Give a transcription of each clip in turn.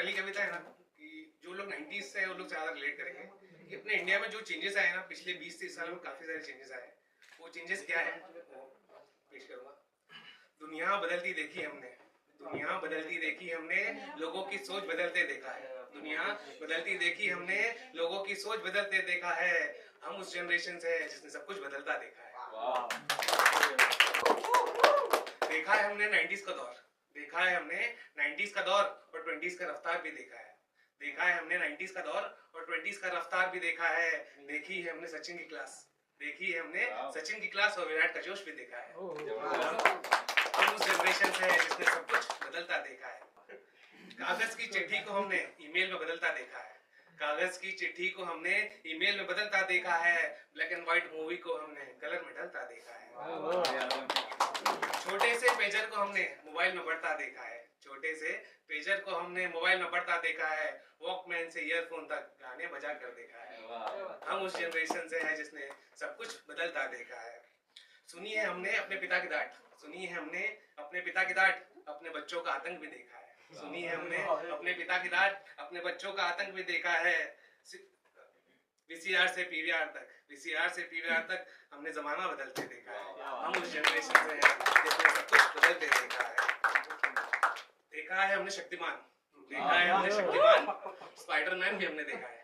पहली कविता है ना कि जो लोग 90s से वो लोग ज्यादा रिलेट करेंगे कि अपने इंडिया में जो चेंजेस आए ना पिछले 20-30 साल में काफी सारे चेंजेस आए। वो चेंजेस क्या है वो पेश करूंगा। दुनिया बदलती देखी हमने, दुनिया बदलती देखी हमने, लोगों की सोच बदलते देखा है। दुनिया बदलती देखी हमने, लोगों की सोच बदलते देखा है। हम उस जनरेशन से हैं जिसने सब कुछ बदलता देखा है। देखा है हमने 90s का दौर, देखा है हमने 90s का दौर और 20s का रफ्तार भी देखा है। देखा है हमने 90s का दौर और 20s का रफ्तार भी देखा है। देखी है हमने सचिन की क्लास, देखी है हमने सचिन की क्लास और विराट का जोश भी देखा है। हम उस जनरेशन से हैं जिसने सब कुछ बदलता देखा है। कागज की चिट्ठी को हमने ईमेल में बदलता देखा है। कागज की चिट्ठी को हमने ईमेल में बदलता देखा है। ब्लैक एंड व्हाइट मूवी को हमने कलर में ढलता देखा है। छोटे से पेजर को हमने मोबाइल में बढ़ता देखा है। छोटे से पेजर को हमने मोबाइल में बढ़ता देखा है। वॉकमैन से ईयरफोन तक गाने बजा कर देखा है। हम उस जनरेशन से हैं जिसने सब कुछ बदलता देखा है। सुनी है हमने अपने पिता की डांट, सुनी है हमने अपने पिता की डांट, अपने बच्चों का आतंक भी देखा है। सुनी है हमने अपने पिता की डांट, अपने बच्चों का आतंक भी देखा है। वीसीआर से पीवीआर तक, वीसीआर से पीवीआर तक हमने जमाना बदलते देखा है। हम उस जनरेशन से हैं जिसने सब कुछ बदलते देखा है। देखा है हमने शक्तिमान, देखा है हमने शक्तिमान, स्पाइडरमैन भी हमने देखा है।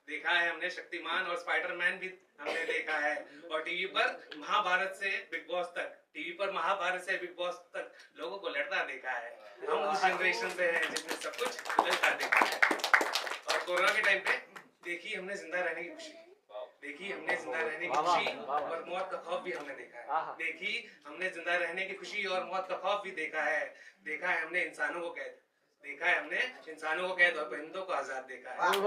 देखा है हमने शक्तिमान और स्पाइडरमैन भी हमने देखा है। और टीवी पर महाभारत से बिग बॉस तक, टीवी पर महाभारत से बिग बॉस तक लोगों को लड़ता देखा है। हम उस जनरेशन से हैं जिसने सब कुछ बदलता देखा है। और कोरोना के टाइम पे देखी हमने जिंदा रहने की खुशी, देखी हमने जिंदा रहने की खुशी और मौत का खौफ भी हमने देखा है। देखी हमने जिंदा रहने की खुशी और मौत का खौफ भी देखा है। देखा है हमने इंसानों को कैद, देखा है हमने इंसानों को कैद और परिंदों को आजाद देखा है। हम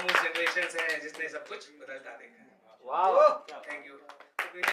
उस जनरेशन से हैं जिसने सब कुछ बदलता देखा है। Thank you.